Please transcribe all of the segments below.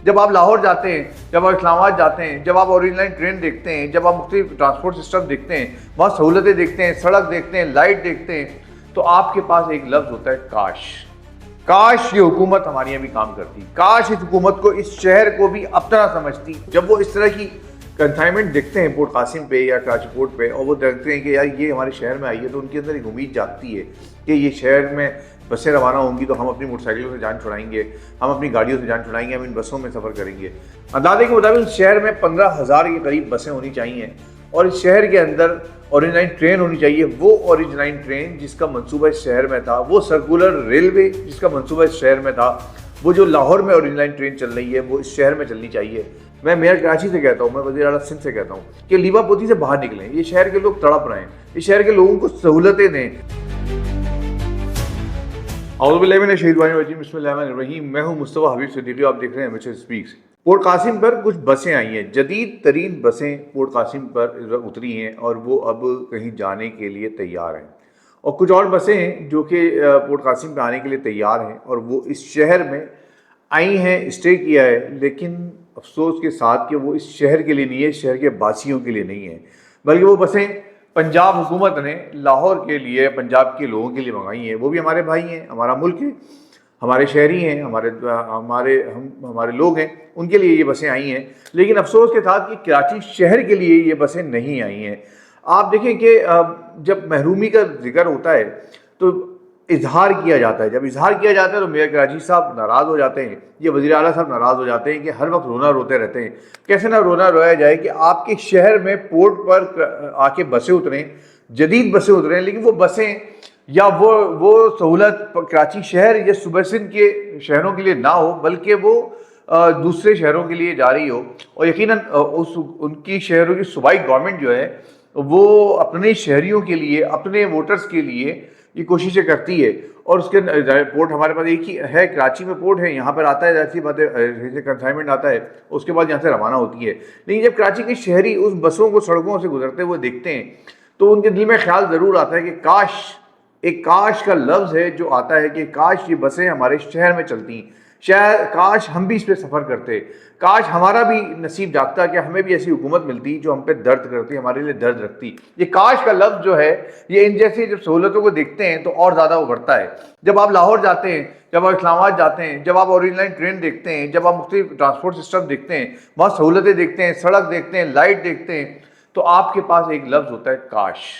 جب آپ لاہور جاتے ہیں، جب آپ اسلام آباد جاتے ہیں، جب آپ اورینج لائن ٹرین دیکھتے ہیں، جب آپ مختلف ٹرانسپورٹ سسٹم دیکھتے ہیں، وہاں سہولتیں دیکھتے ہیں، سڑک دیکھتے ہیں، لائٹ دیکھتے ہیں، تو آپ کے پاس ایک لفظ ہوتا ہے کاش۔ کاش یہ حکومت ہمارے یہاں بھی کام کرتی، کاش اس حکومت کو اس شہر کو بھی اپنا سمجھتی۔ جب وہ اس طرح کی کنسائنمنٹ دیکھتے ہیں پورٹ قاسم پہ یا کراچی پورٹ پہ، اور وہ دیکھتے ہیں کہ یار یہ ہمارے شہر میں آئی ہے، تو ان کے اندر ایک امید جاگتی ہے کہ یہ شہر میں بسیں روانہ ہوں گی تو ہم اپنی موٹر سائیکلوں سے جان چھڑائیں گے، ہم اپنی گاڑیوں سے جان چھڑائیں گے، ہم ان بسوں میں سفر کریں گے۔ اندازے کے مطابق شہر میں 15,000 کے قریب بسیں ہونی چاہیے، اور اس شہر کے اندر اورینج لائن ٹرین ہونی چاہیے، وہ اورینج لائن ٹرین جس کا منصوبہ اس شہر میں تھا، وہ سرکولر ریلوے جس کا منصوبہ اس شہر میں تھا، وہ جو لاہور میں اورینج لائن ٹرین چل رہی ہے وہ اس شہر میں چلنی چاہیے۔ میں میئر کراچی سے کہتا ہوں، میں وزیر اعلیٰ سندھ سے کہتا ہوں کہ لیوا پوتی سے باہر نکلیں، یہ شہر کے لوگ تڑپ رہے ہیں، اس شہر کے لوگوں کو سہولتیں دیں۔ اعوذ باللہ من الشیطان الرجیم، بسم اللہ الرحمن الرحیم۔ میں ہوں مصطفیٰ حبیب صدیقی، آپ دیکھ رہے ہیں ایمچر اسپیکس۔ پورٹ قاسم پر کچھ بسیں آئی ہیں، جدید ترین بسیں پورٹ قاسم پر اتری ہیں اور وہ اب کہیں جانے کے لیے تیار ہیں، اور کچھ اور بسیں ہیں جو کہ پورٹ قاسم پہ آنے کے لیے تیار ہیں اور وہ اس شہر میں آئی ہیں، اسٹے کیا ہے، لیکن افسوس کے ساتھ کہ وہ اس شہر کے لیے نہیں ہے، شہر کے باسیوں کے لیے نہیں ہے، بلکہ وہ بسیں پنجاب حکومت نے لاہور کے لیے، پنجاب کے لوگوں کے لیے منگائی ہیں۔ وہ بھی ہمارے بھائی ہیں، ہمارا ملک ہے، ہمارے شہری ہیں، ہمارے لوگ ہیں، ان کے لیے یہ بسیں آئی ہیں، لیکن افسوس کے ساتھ کہ کراچی شہر کے لیے یہ بسیں نہیں آئی ہیں۔ آپ دیکھیں کہ جب محرومی کا ذکر ہوتا ہے تو اظہار کیا جاتا ہے، جب اظہار کیا جاتا ہے تو میئر کراچی صاحب ناراض ہو جاتے ہیں، یہ وزیر اعلیٰ صاحب ناراض ہو جاتے ہیں کہ ہر وقت رونا روتے رہتے ہیں۔ کیسے نہ رونا رویا جائے کہ آپ کے شہر میں پورٹ پر آ کے بسیں اتریں، جدید بسیں اتریں، لیکن وہ بسیں یا وہ سہولت کراچی شہر یا صوبہ سندھ کے شہروں کے لیے نہ ہو، بلکہ وہ دوسرے شہروں کے لیے جاری ہو، اور یقیناً ان کی شہروں کی صوبائی گورنمنٹ جو ہے وہ اپنے شہریوں کے لیے، اپنے ووٹرز کے لیے یہ کوششیں کرتی ہے، اور اس کے پورٹ ہمارے پاس ایک ہی ہے، کراچی میں پورٹ ہے، یہاں پر آتا ہے، ایسی بات ہے کنسائنمنٹ آتا ہے، اس کے بعد یہاں سے روانہ ہوتی ہے۔ لیکن جب کراچی کے شہری اس بسوں کو سڑکوں سے گزرتے ہوئے دیکھتے ہیں تو ان کے دل میں خیال ضرور آتا ہے کہ کاش، ایک کاش کا لفظ ہے جو آتا ہے کہ کاش یہ بسیں ہمارے شہر میں چلتی، شاید کاش ہم بھی اس پہ سفر کرتے، کاش ہمارا بھی نصیب جاگتا کہ ہمیں بھی ایسی حکومت ملتی جو ہم پہ درد کرتی، ہمارے لیے درد رکھتی۔ یہ کاش کا لفظ جو ہے یہ ان جیسی جب سہولتوں کو دیکھتے ہیں تو اور زیادہ ابھرتا ہے۔ جب آپ لاہور جاتے ہیں، جب آپ اسلام آباد جاتے ہیں، جب آپ اورینج لائن ٹرین دیکھتے ہیں، جب آپ مختلف ٹرانسپورٹ سسٹم دیکھتے ہیں، وہاں سہولتیں دیکھتے ہیں، سڑک دیکھتے ہیں، لائٹ دیکھتے ہیں، تو آپ کے پاس ایک لفظ ہوتا ہے کاش۔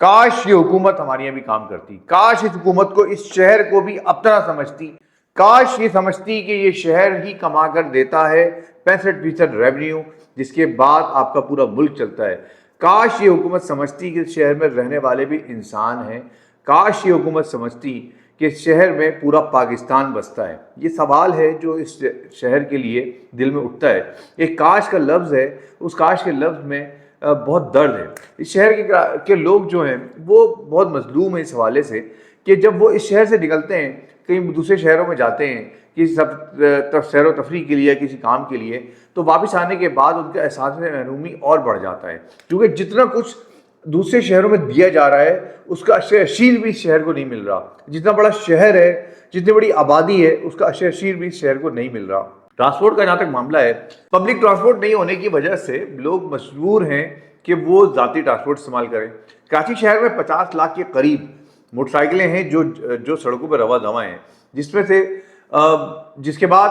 کاش یہ حکومت ہمارے یہاں بھی کام کرتی، کاش اس حکومت کو اس شہر کو بھی اپنا سمجھتی، کاش یہ سمجھتی کہ یہ شہر ہی کما کر دیتا ہے 65% ریونیو، جس کے بعد آپ کا پورا ملک چلتا ہے۔ کاش یہ حکومت سمجھتی کہ اس شہر میں رہنے والے بھی انسان ہیں، کاش یہ حکومت سمجھتی کہ اس شہر میں پورا پاکستان بستا ہے۔ یہ سوال ہے جو اس شہر کے لیے دل میں اٹھتا ہے۔ ایک کاش کا لفظ ہے، اس کاش کے لفظ میں بہت درد ہے۔ اس شہر کے لوگ جو ہیں وہ بہت مظلوم ہیں اس حوالے سے کہ جب وہ اس شہر سے نکلتے ہیں، کہیں دوسرے شہروں میں جاتے ہیں کسی سیر و تفریح کے لیے، کسی کام کے لیے، تو واپس آنے کے بعد ان کا احساس محرومی اور بڑھ جاتا ہے، کیونکہ جتنا کچھ دوسرے شہروں میں دیا جا رہا ہے اس کا اشر اشیر بھی اس شہر کو نہیں مل رہا۔ جتنا بڑا شہر ہے، جتنی بڑی آبادی ہے، اس کا اشر اشیر بھی اس شہر کو نہیں مل رہا۔ ٹرانسپورٹ کا جہاں تک معاملہ ہے، پبلک ٹرانسپورٹ نہیں ہونے کی وجہ سے لوگ مجبور ہیں کہ وہ ذاتی ٹرانسپورٹ استعمال کریں۔ کراچی شہر میں 50 لاکھ کے قریب موٹر سائیکلیں ہیں جو سڑکوں پہ رواں دواں ہیں، جس کے بعد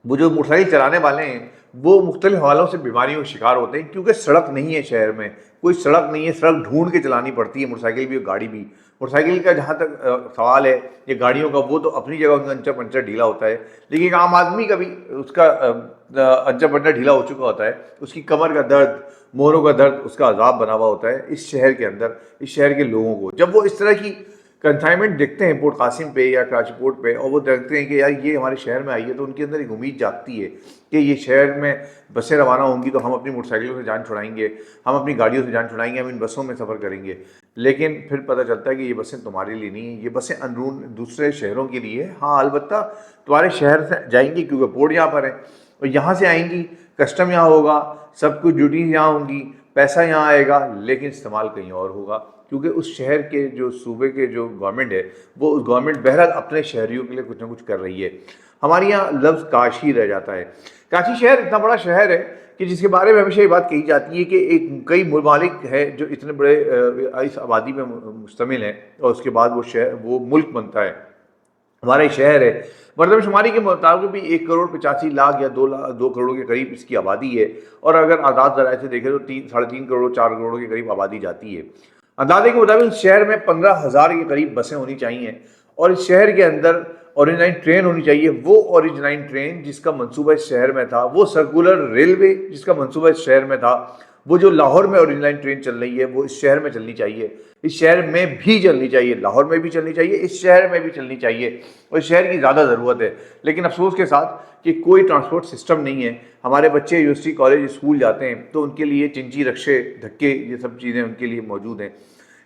وہ جو موٹر سائیکل چلانے والے ہیں وہ مختلف حوالوں سے بیماریوں کا شکار ہوتے ہیں، کیونکہ سڑک نہیں ہے شہر میں، کوئی سڑک نہیں ہے، سڑک ڈھونڈ کے چلانی پڑتی ہے، موٹر سائیکل بھی اور گاڑی بھی۔ موٹر سائیکل کا جہاں تک سوال ہے یہ گاڑیوں کا، وہ تو اپنی جگہ ان کا انچا پنچا ڈھیلا ہوتا ہے، لیکن ایک عام آدمی کا بھی اس کا انچا پنچا ڈھیلا ہو چکا ہوتا ہے، اس کی کمر کا درد، موروں کا درد اس کا عذاب بنا ہوا ہوتا ہے اس شہر کے اندر، اس شہر کے لوگوں کو۔ جب وہ اس طرح کی کنسائنمنٹ دیکھتے ہیں پورٹ قاسم پہ یا کراچی پورٹ پہ، اور وہ دیکھتے ہیں کہ یار یہ ہمارے شہر میں آئی ہے، تو ان کے اندر ایک امید جاگتی ہے کہ یہ شہر میں بسیں روانہ ہوں گی تو ہم اپنی موٹر سائیکلوں سے جان چھڑائیں گے، ہم اپنی گاڑیوں سے جان چھڑائیں گے، ہم ان بسوں میں سفر کریں گے۔ لیکن پھر پتہ چلتا ہے کہ یہ بسیں تمہارے لیے نہیں ہیں، یہ بسیں اندرون دوسرے شہروں کے لیے۔ ہاں البتہ تمہارے شہر سے جائیں گی کیونکہ پورٹ یہاں پر ہے، اور یہاں سے آئیں گی، کسٹم یہاں ہوگا، سب کچھ ڈیوٹیز یہاں ہوں گی، پیسہ یہاں آئے گا، لیکن استعمال کہیں اور ہوگا۔ کیونکہ اس شہر کے جو صوبے کے جو گورنمنٹ ہے وہ اس گورنمنٹ بہرحال اپنے شہریوں کے لیے کچھ نہ کچھ کر رہی ہے. ہمارے یہاں لفظ کاش ہی رہ جاتا ہے. کراچی شہر اتنا بڑا شہر ہے کہ جس کے بارے میں ہمیشہ یہ بات کہی جاتی ہے کہ کئی ممالک ہے جو اتنے بڑے اس آبادی میں مشتمل ہیں اور اس کے بعد وہ ملک بنتا ہے. ہمارا یہ شہر ہے مردم شماری کے مطابق بھی 1,85,00,000 یا 2 کروڑ کے قریب اس کی آبادی ہے, اور اگر آزاد ذرائع سے دیکھیں تو 3.5 کروڑ 4 کروڑ کے قریب آبادی جاتی ہے. اندازے کے مطابق اس شہر میں 15,000 کے قریب بسیں ہونی چاہیے, اور اس شہر کے اندر اورنج لائن ٹرین ہونی چاہیے, وہ اورنج لائن ٹرین جس کا منصوبہ اس شہر میں تھا, وہ سرکولر ریلوے جس کا منصوبہ اس شہر میں تھا, وہ جو لاہور میں اورنج لائن ٹرین چل رہی ہے وہ اس شہر میں چلنی چاہیے, اس شہر میں بھی چلنی چاہیے, لاہور میں بھی چلنی چاہیے, اس شہر میں بھی چلنی چاہیے, اور اس شہر کی زیادہ ضرورت ہے. لیکن افسوس کے ساتھ کہ کوئی ٹرانسپورٹ سسٹم نہیں ہے. ہمارے بچے یونیورسٹی کالج اسکول جاتے ہیں تو ان کے لیے چنچی رکشے دھکے یہ سب چیزیں ان کے لیے موجود ہیں.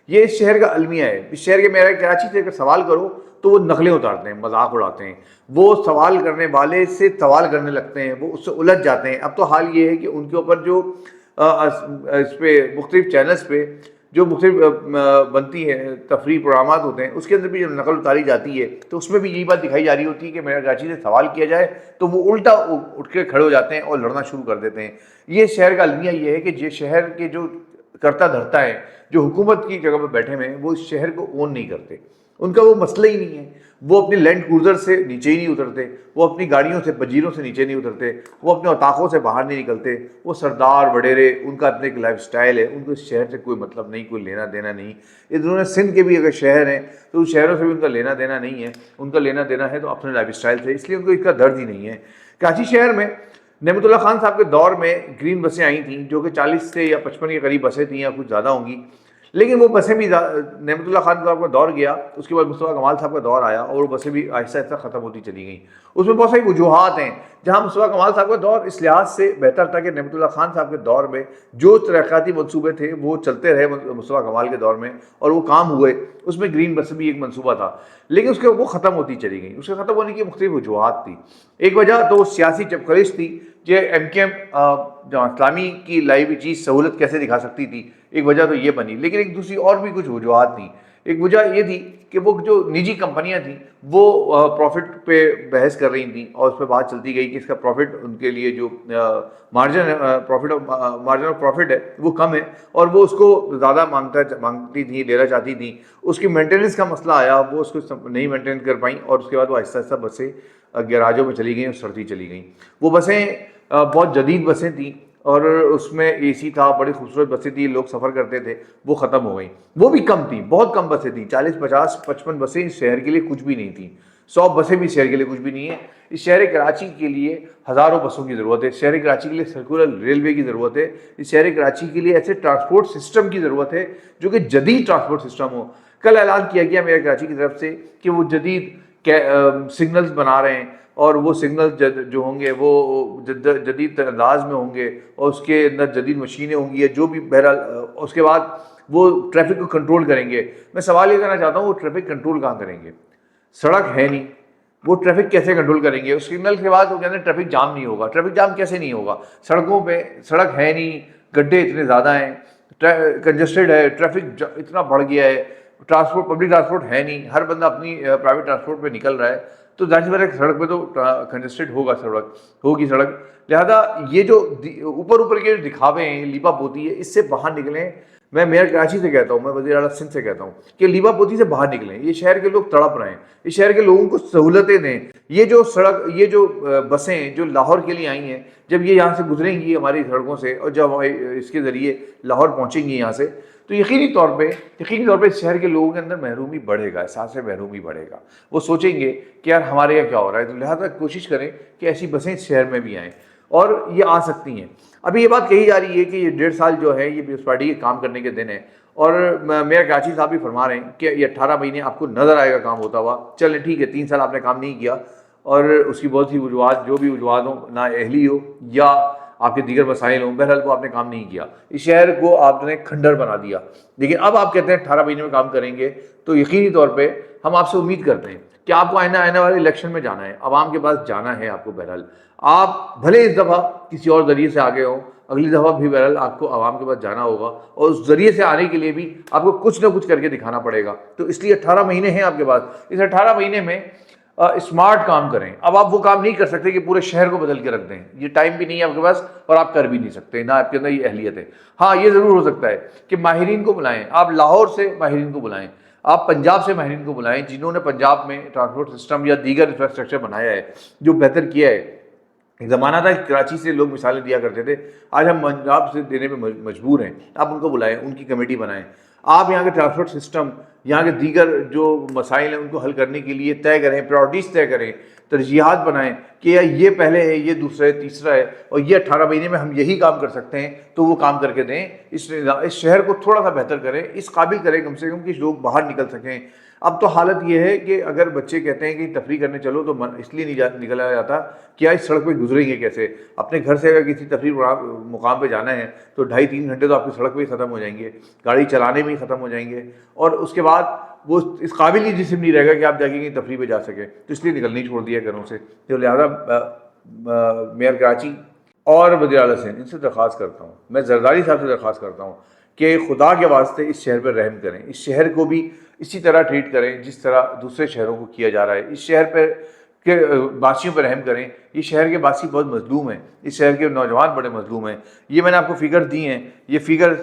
یہ اس شہر کا المیہ ہے. اس شہر کے میرا کراچی سے اگر سوال کرو تو وہ نقلیں اتارتے ہیں, مذاق اڑاتے ہیں, وہ سوال کرنے والے سے سوال کرنے لگتے ہیں, وہ اس سے الجھ جاتے ہیں. اب تو حال یہ ہے کہ ان کے اوپر جو اس پہ مختلف چینلز پہ جو مختلف بنتی ہے تفریح پروگرامات ہوتے ہیں, اس کے اندر بھی جب نقل اتاری جاتی ہے تو اس میں بھی یہی بات دکھائی جا رہی ہوتی ہے کہ میرا کراچی سے سوال کیا جائے تو وہ الٹا اٹھ کے کھڑے ہو جاتے ہیں اور لڑنا شروع کر دیتے ہیں. یہ شہر کا المیہ یہ ہے کہ یہ شہر کے جو کرتا دھرتا ہے, جو حکومت کی جگہ پہ بیٹھے ہوئے ہیں, وہ اس شہر کو اون نہیں کرتے. ان کا وہ مسئلہ ہی نہیں ہے. وہ اپنی لینڈ کروزر سے نیچے ہی نہیں اترتے, وہ اپنی گاڑیوں سے پجیروں سے نیچے نہیں اترتے, وہ اپنے اتاقوں سے باہر نہیں نکلتے. وہ سردار وڈیرے, ان کا اپنے ایک لائف سٹائل ہے, ان کو اس شہر سے کوئی مطلب نہیں, کوئی لینا دینا نہیں. انہوں نے سندھ کے بھی اگر شہر ہیں تو ان شہروں سے بھی ان کا لینا دینا نہیں ہے. ان کا لینا دینا ہے تو اپنے لائف سٹائل سے, اس لیے ان کو اس کا درد ہی نہیں ہے. کراچی شہر میں نعمت اللہ خان صاحب کے دور میں گرین بسیں آئی تھیں جو کہ 40 سے یا 55 کے قریب بسیں تھیں یا کچھ زیادہ ہوں گی, لیکن وہ بسیں بھی نعمت اللہ خان صاحب کا دور گیا, اس کے بعد مصطفیٰ کمال صاحب کا دور آیا اور وہ بسیں بھی آہستہ آہستہ ختم ہوتی چلی گئیں. اس میں بہت ساری وجوہات ہیں. جہاں مصطفیٰ کمال صاحب کا دور اس لحاظ سے بہتر تھا کہ نعمت اللہ خان صاحب کے دور میں جو ترقیاتی منصوبے تھے وہ چلتے رہے مصطفیٰ کمال کے دور میں, اور وہ کام ہوئے. اس میں گرین بس بھی ایک منصوبہ تھا, لیکن اس کے وہ ختم ہوتی چلی گئیں. اس کے ختم ہونے کی مختلف وجوہات تھی. ایک وجہ تو سیاسی چپخلش تھی, جو ایم کیو ایم اسلامی کی لائی ہوئی چیز سہولت کیسے دکھا سکتی تھی, ایک وجہ تو یہ بنی. لیکن ایک دوسری اور بھی کچھ وجوہات تھیں. ایک وجہ یہ تھی کہ وہ جو نجی کمپنیاں تھیں وہ پروفٹ پہ بحث کر رہی تھیں, اور اس پہ بات چلتی گئی کہ اس کا پروفٹ ان کے لیے جو مارجن آف پروفٹ ہے وہ کم ہے, اور وہ اس کو زیادہ مانگتی تھیں, لینا چاہتی تھیں. اس کی مینٹیننس کا مسئلہ آیا, وہ اس کو نہیں مینٹین کر پائیں, اور اس کے بعد وہ آہستہ آہستہ بسیں گیراجوں میں چلی گئیں اور سڑتی چلی گئیں. وہ بسیں بہت جدید بسیں تھیں اور اس میں اے سی تھا, بڑی خوبصورت بسیں تھیں, لوگ سفر کرتے تھے. وہ ختم ہو گئیں. وہ بھی کم تھیں, بہت کم بسیں تھیں, 40 50 55 بسیں اس شہر کے لیے کچھ بھی نہیں تھیں. 100 بسیں بھی شہر کے لیے کچھ بھی نہیں ہیں. اس شہر کراچی کے لیے ہزاروں بسوں کی ضرورت ہے. شہر کراچی کے لیے سرکولر ریلوے کی ضرورت ہے. اس شہر کراچی کے لیے ایسے ٹرانسپورٹ سسٹم کی ضرورت ہے جو کہ جدید ٹرانسپورٹ سسٹم ہو. کل اعلان کیا گیا میرے کراچی کی طرف سے کہ وہ جدید سگنلز بنا رہے ہیں, اور وہ سگنل جو ہوں گے وہ جدید انداز میں ہوں گے, اور اس کے اندر جدید مشینیں ہوں گی یا جو بھی. بہرحال اس کے بعد وہ ٹریفک کو کنٹرول کریں گے. میں سوال یہ کرنا چاہتا ہوں, وہ ٹریفک کنٹرول کہاں کریں گے؟ سڑک ہے نہیں, وہ ٹریفک کیسے کنٹرول کریں گے؟ اس سگنل کے بعد وہ کہتے ہیں ٹریفک جام نہیں ہوگا. ٹریفک جام کیسے نہیں ہوگا؟ سڑکوں پہ سڑک ہے نہیں, گڈھے اتنے زیادہ ہیں, کنجسٹڈ ہے, ٹریفک اتنا بڑھ گیا ہے, ٹرانسپورٹ پبلک ٹرانسپورٹ ہے نہیں, ہر بندہ اپنی پرائیویٹ ٹرانسپورٹ پہ نکل رہا ہے, تو ظاہر سی بات ہے سڑک پہ تو کنجسٹڈ ہوگی سڑک. لہذا یہ جو اوپر کے دکھاوے ہیں, لیپا پوتی ہے, اس سے باہر نکلیں. میں میئر کراچی سے کہتا ہوں, میں وزیر اعلیٰ سندھ سے کہتا ہوں کہ لیپا پوتی سے باہر نکلیں. یہ شہر کے لوگ تڑپ رہے ہیں, اس شہر کے لوگوں کو سہولتیں دیں. یہ جو سڑک, یہ جو بسیں جو لاہور کے لیے آئی ہیں, جب یہ یہاں سے گزریں گی ہماری سڑکوں سے, اور جب اس کے ذریعے لاہور پہنچیں گی یہاں سے, تو یقینی طور پہ اس شہر کے لوگوں کے اندر محرومی بڑھے گا, احساس محرومی بڑھے گا. وہ سوچیں گے کہ یار ہمارے یہاں کیا ہو رہا ہے. تو لہٰذا کوشش کریں کہ ایسی بسیں اس شہر میں بھی آئیں, اور یہ آ سکتی ہیں. ابھی یہ بات کہی جا رہی ہے کہ یہ 1.5 سال جو ہے یہ پیپلز پارٹی کے کام کرنے کے دن ہے, اور میئر کراچی صاحب بھی فرما رہے ہیں کہ یہ 18 مہینے آپ کو نظر آئے گا کام ہوتا ہوا. چلیں ٹھیک ہے, 3 سال آپ نے کام نہیں کیا, اور اس کی بہت سی وجوہات, جو بھی وجوہات ہوں, نا اہلی ہو یا آپ کے دیگر مسائل ہوں, بہرحال وہ آپ نے کام نہیں کیا. اس شہر کو آپ نے کھنڈر بنا دیا. لیکن اب آپ کہتے ہیں 18 مہینے میں کام کریں گے, تو یقینی طور پہ ہم آپ سے امید کرتے ہیں کہ آپ کو آنے والے الیکشن میں جانا ہے, عوام کے پاس جانا ہے آپ کو. بہرحال آپ بھلے اس دفعہ کسی اور ذریعے سے آگے ہوں, اگلی دفعہ بھی بہرحال آپ کو عوام کے پاس جانا ہوگا اور اس ذریعے سے آنے کے لیے بھی آپ کو کچھ نہ کچھ کر کے دکھانا پڑے گا. تو اس لیے 18 مہینے ہیں آپ کے پاس. اس 18 مہینے میں اسمارٹ کام کریں. اب آپ وہ کام نہیں کر سکتے کہ پورے شہر کو بدل کے رکھ دیں, یہ ٹائم بھی نہیں ہے آپ کے پاس اور آپ کر بھی نہیں سکتے, نہ آپ کے اندر یہ اہلیت ہے. ہاں یہ ضرور ہو سکتا ہے کہ ماہرین کو بلائیں, آپ لاہور سے ماہرین کو بلائیں, آپ پنجاب سے ماہرین کو بلائیں جنہوں نے پنجاب میں ٹرانسپورٹ سسٹم یا دیگر انفراسٹرکچر بنایا ہے, جو بہتر کیا ہے. ایک زمانہ تھا کہ کراچی سے لوگ مثالیں دیا کرتے تھے, آج ہم پنجاب سے دینے پہ مجبور ہیں. آپ ان کو بلائیں, ان کی کمیٹی بنائیں. آپ یہاں کے ٹرانسپورٹ سسٹم, یہاں کے دیگر جو مسائل ہیں ان کو حل کرنے کے لیے طے کریں, پرائورٹیز طے کریں, ترجیحات بنائیں کہ یہ پہلے ہے, یہ دوسرا ہے, تیسرا ہے, اور یہ 18 مہینے میں ہم یہی کام کر سکتے ہیں, تو وہ کام کر کے دیں. اس شہر کو تھوڑا سا بہتر کریں, اس قابل کریں کم سے کم کہ لوگ باہر نکل سکیں. اب تو حالت یہ ہے کہ اگر بچے کہتے ہیں کہ تفریح کرنے چلو تو اس لیے نہیں نکلا جاتا کیا اس سڑک پہ گزریں گے کیسے. اپنے گھر سے اگر کسی تفریح مقام پہ جانا ہے تو 2.5-3 گھنٹے تو آپ کی سڑک پہ ہی ختم ہو جائیں گے, گاڑی چلانے میں ہی ختم ہو جائیں گے, اور اس کے بعد وہ اس قابل ہی جسم نہیں رہے گا کہ آپ جا کے کہیں تفریح پہ جا سکیں. تو اس لیے نکلنے چھوڑ دیا گھروں سے. تو لہٰذا میئر کراچی اور وزیر اعلیٰ سے ان سے درخواست کرتا ہوں, میں زرداری صاحب سے درخواست کرتا ہوں کہ خدا کے واسطے اس شہر پر رحم کریں. اس شہر کو بھی اسی طرح ٹریٹ کریں جس طرح دوسرے شہروں کو کیا جا رہا ہے. اس شہر پہ کے باسیوں پر رحم کریں. یہ شہر کے باسی بہت مظلوم ہیں, اس شہر کے نوجوان بڑے مظلوم ہیں. یہ میں نے آپ کو فگر دی ہیں, یہ فگر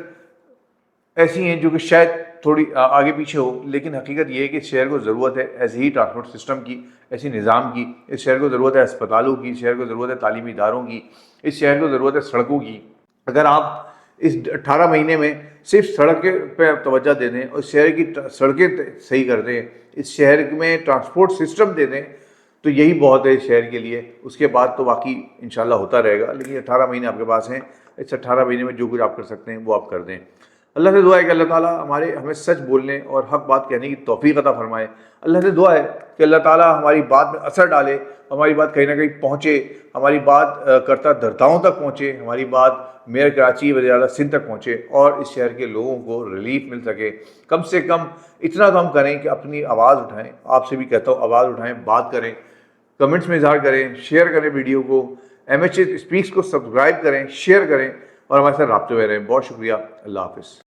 ایسی ہیں جو کہ شاید تھوڑی آگے پیچھے ہو, لیکن حقیقت یہ ہے کہ اس شہر کو ضرورت ہے ایسے ہی ٹرانسپورٹ سسٹم کی, ایسی نظام کی. اس شہر کو ضرورت ہے اسپتالوں کی, اس شہر کو ضرورت ہے تعلیمی اداروں کی, اس شہر کو ضرورت ہے سڑکوں کی. اگر آپ اس 18 مہینے میں صرف سڑک پہ توجہ دے دیں اور اس شہر کی سڑکیں صحیح کر دیں, اس شہر میں ٹرانسپورٹ سسٹم دے دیں, تو یہی بہت ہے اس شہر کے لیے. اس کے بعد تو باقی انشاءاللہ ہوتا رہے گا, لیکن 18 مہینے آپ کے پاس ہیں. اس 18 مہینے میں جو کچھ آپ کر سکتے ہیں وہ آپ کر دیں. اللہ سے دعا ہے کہ اللہ تعالیٰ ہمیں سچ بولنے اور حق بات کہنے کی توفیق عطا فرمائے. اللہ سے دعا ہے کہ اللہ تعالیٰ ہماری بات میں اثر ڈالے, ہماری بات کہیں نہ کہیں پہنچے, ہماری بات کرتا درداؤں تک پہنچے, ہماری بات میئر کراچی وزیر اعلیٰ سندھ تک پہنچے, اور اس شہر کے لوگوں کو ریلیف مل سکے. کم سے کم اتنا تو ہم کریں کہ اپنی آواز اٹھائیں. آپ سے بھی کہتا ہوں آواز اٹھائیں, بات کریں, کمنٹس میں اظہار کریں, شیئر کریں ویڈیو کو, MH اسپیکس کو سبسکرائب کریں, شیئر کریں, اور ہمارے ساتھ رابطے میں رہیں. بہت شکریہ. اللہ حافظ.